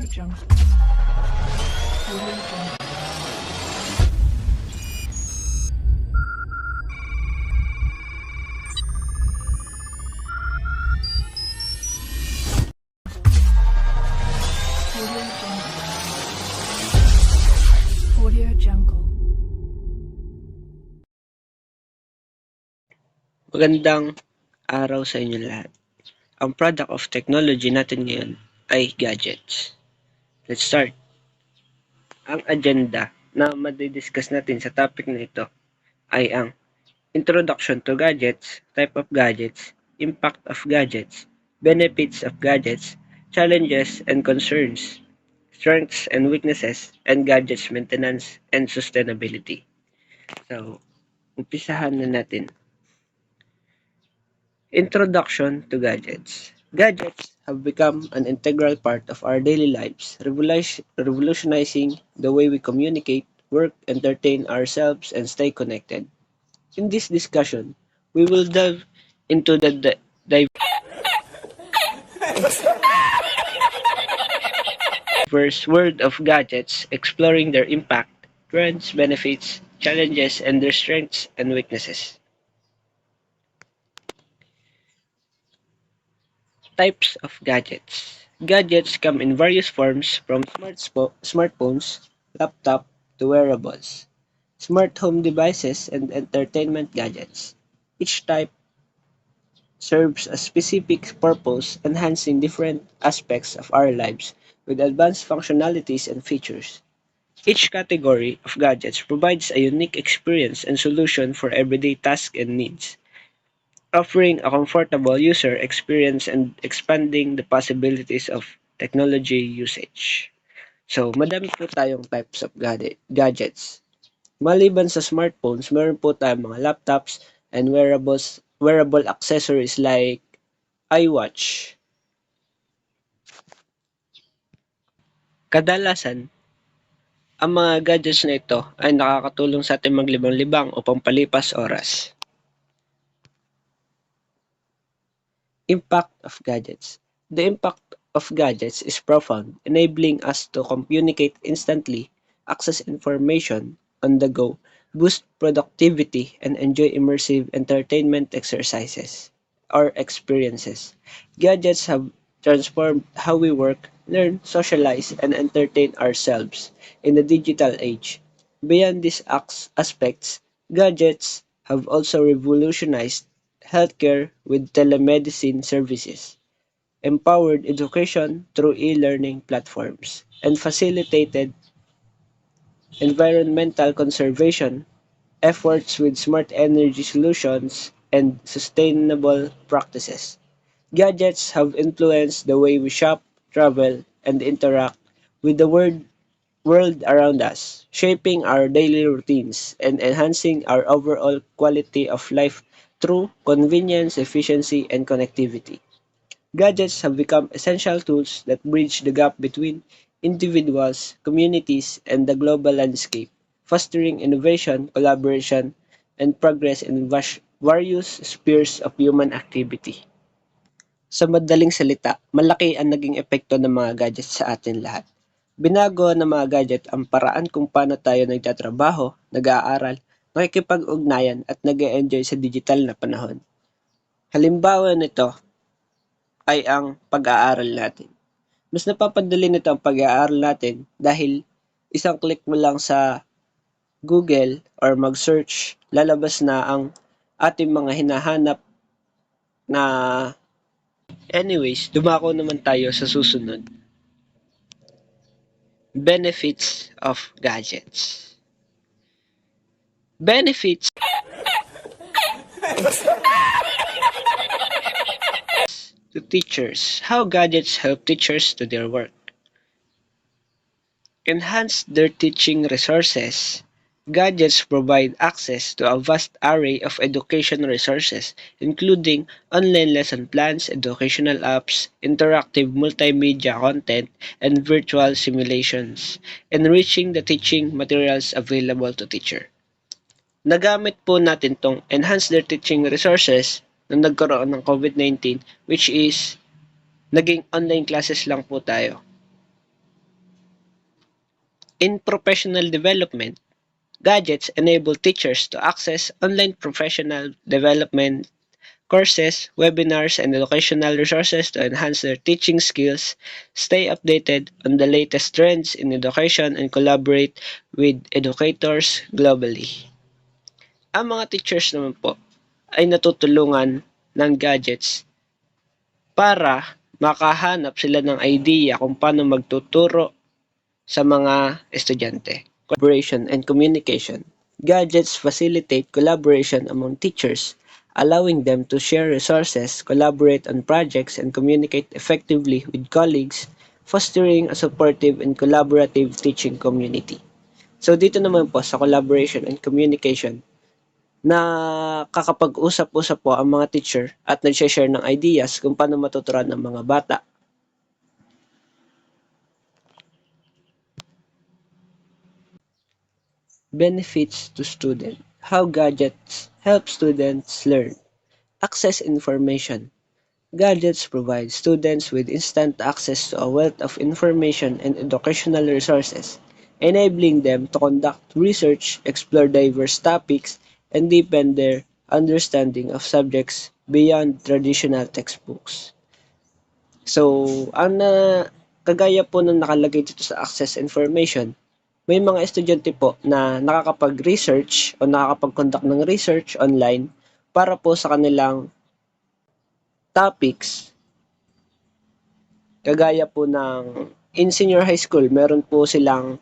Jungle. Audio Jungle. Audio Jungle. Audio Jungle. Magandang araw sa inyo lahat. Ang product of technology natin ngayon ay gadgets. Let's start. Ang agenda na madidiscuss natin sa topic na ito ay ang introduction to gadgets, type of gadgets, impact of gadgets, benefits of gadgets, challenges and concerns, strengths and weaknesses, and gadgets maintenance and sustainability. So, umpisahan na natin. Introduction to gadgets. Gadgets have become an integral part of our daily lives, revolutionizing the way we communicate, work, entertain ourselves, and stay connected. In this discussion, we will delve into the diverse world of gadgets, exploring their impact, trends, benefits, challenges, and their strengths and weaknesses. Types of gadgets. Gadgets come in various forms from smartphones, laptop, to wearables, smart home devices, and entertainment gadgets. Each type serves a specific purpose, enhancing different aspects of our lives with advanced functionalities and features. Each category of gadgets provides a unique experience and solution for everyday tasks and needs, offering a comfortable user experience and expanding the possibilities of technology usage. So, madami po tayong types of gadgets. Maliban sa smartphones, meron po tayong mga laptops and wearable accessories like iWatch. Kadalasan, ang mga gadgets na ito ay nakakatulong sa ating maglibang-libang o pampalipas oras. Impact of gadgets. The impact of gadgets is profound, enabling us to communicate instantly, access information on the go, boost productivity, and enjoy immersive entertainment exercises or experiences. Gadgets have transformed how we work, learn, socialize, and entertain ourselves in the digital age. Beyond these aspects, gadgets have also revolutionized healthcare with telemedicine services, empowered education through e-learning platforms, and facilitated environmental conservation efforts with smart energy solutions and sustainable practices. Gadgets have influenced the way we shop, travel, and interact with the world around us, shaping our daily routines and enhancing our overall quality of life through convenience, efficiency, and connectivity. Gadgets have become essential tools that bridge the gap between individuals, communities, and the global landscape, fostering innovation, collaboration, and progress in various spheres of human activity. Sa madaling salita, malaki ang naging epekto ng mga gadgets sa atin lahat. Binago ng mga gadget ang paraan kung paano tayo nagtatrabaho, nag-aaral, nakikipag-ugnayan at nag-e-enjoy sa digital na panahon. Halimbawa nito ay ang pag-aaral natin. Mas napapadali nito ang pag-aaral natin dahil isang click mo lang sa Google or mag-search, lalabas na ang ating mga hinahanap na. Anyways, dumako naman tayo sa susunod. Benefits of gadgets. Benefits to teachers. How gadgets help teachers do their work. Enhance their teaching resources. Gadgets provide access to a vast array of education resources, including online lesson plans, educational apps, interactive multimedia content, and virtual simulations, enriching the teaching materials available to teacher. Nagamit po natin tong enhance their teaching resources nung nagkaroon ng COVID-19, which is naging online classes lang po tayo. In professional development, gadgets enable teachers to access online professional development courses, webinars, and educational resources to enhance their teaching skills, stay updated on the latest trends in education, and collaborate with educators globally. Ang mga teachers naman po ay natutulungan ng gadgets para makahanap sila ng idea kung paano magtuturo sa mga estudyante. Collaboration and communication. Gadgets facilitate collaboration among teachers, allowing them to share resources, collaborate on projects, and communicate effectively with colleagues, fostering a supportive and collaborative teaching community. So dito naman po sa collaboration and communication, nakakapag-usap-usap po ang mga teacher at nag-share ng ideas kung paano matuturuan ng mga bata. Benefits to student. How gadgets help students learn. Access information. Gadgets provide students with instant access to a wealth of information and educational resources, enabling them to conduct research, explore diverse topics, and deepen their understanding of subjects beyond traditional textbooks. So, kagaya po ng nakalagay dito sa access information, may mga estudyante po na nakakapag-research o nakakapag-conduct ng research online para po sa kanilang topics. Kagaya po ng in senior high school, meron po silang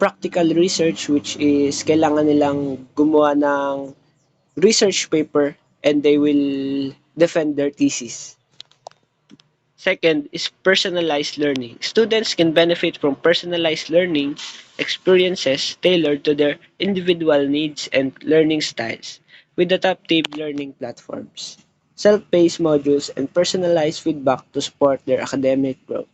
practical research which is kailangan nilang gumawa ng research paper and they will defend their thesis. Second is personalized learning. Students can benefit from personalized learning experiences tailored to their individual needs and learning styles with adaptive learning platforms, self-paced modules, and personalized feedback to support their academic growth.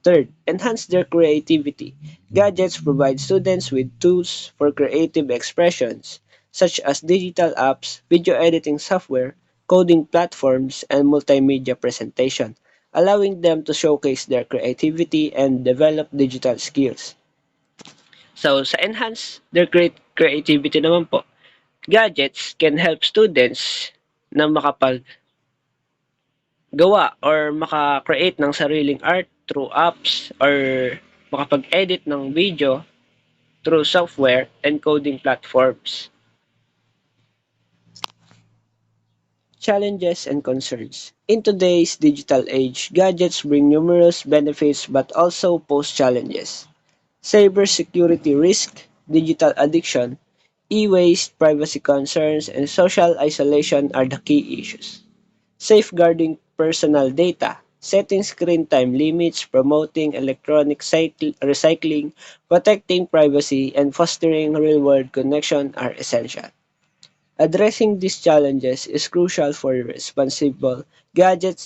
Third, enhance their creativity. Gadgets provide students with tools for creative expressions, such as digital apps, video editing software, coding platforms, and multimedia presentation, allowing them to showcase their creativity and develop digital skills. So, sa enhance their creativity naman po, gadgets can help students na makapaggawa or maka-create ng sariling art through apps or makapag-edit ng video through software and coding platforms. Challenges and concerns. In today's digital age, gadgets bring numerous benefits but also pose challenges. Cybersecurity risk, digital addiction, e-waste, privacy concerns, and social isolation are the key issues. Safeguarding personal data, setting screen time limits, promoting electronic recycling, protecting privacy, and fostering real-world connection are essential. Addressing these challenges is crucial for responsible gadget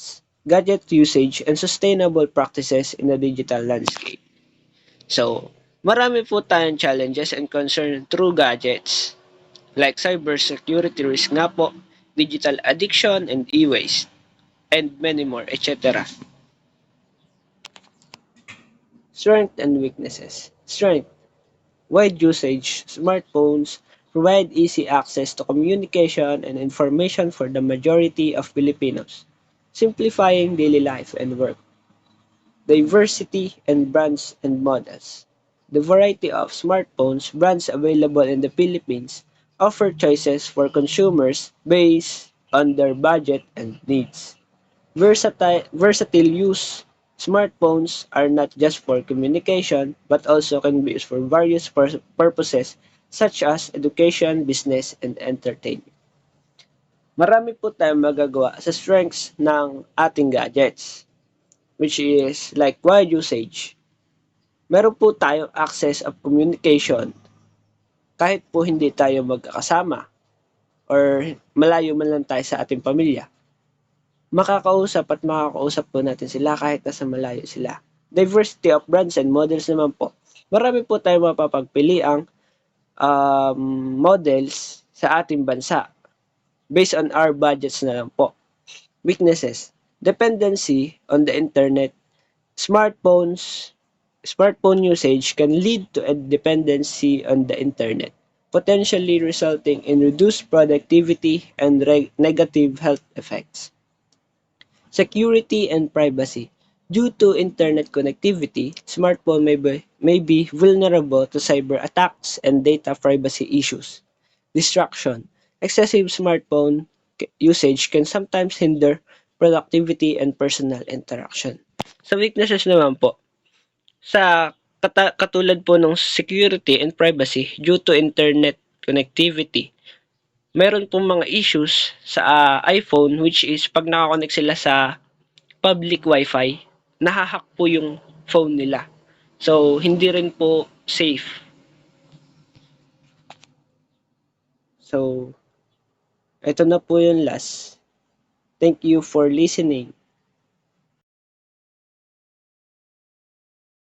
usage and sustainable practices in the digital landscape. So, marami po tayong challenges and concern through gadgets like cybersecurity risk nga po, digital addiction and e-waste, and many more, etc. Strength and weaknesses. Strength. Wide usage. Smartphones provide easy access to communication and information for the majority of Filipinos, simplifying daily life and work. Diversity and brands and models. The variety of smartphones brands available in the Philippines offer choices for consumers based on their budget and needs. Versatile use. Smartphones are not just for communication but also can be used for various purposes such as education, business, and entertainment. Marami po tayong magagawa sa strengths ng ating gadgets, which is like wide usage. Meron po tayong access of communication kahit po hindi tayo magkakasama or malayo man lang tayo sa ating pamilya. Makakausap po natin sila kahit nasa malayo sila. Diversity of brands and models naman po. Marami po tayong mapapagpiliang models sa ating bansa based on our budgets na lang po. Weaknesses. Dependency on the internet. Smartphones smartphone usage can lead to a dependency on the internet, potentially resulting in reduced productivity and negative health effects. Security and privacy. Due to internet connectivity, smartphone may be vulnerable to cyber attacks and data privacy issues. Distraction. Excessive smartphone usage can sometimes hinder productivity and personal interaction. Sa weaknesses naman po, sa katulad po ng security and privacy due to internet connectivity, meron pong mga issues sa iPhone which is 'pag naka-connect sila sa public wifi, naha-hack po yung phone nila. So, hindi rin po safe. So, eto na po yung last. Thank you for listening.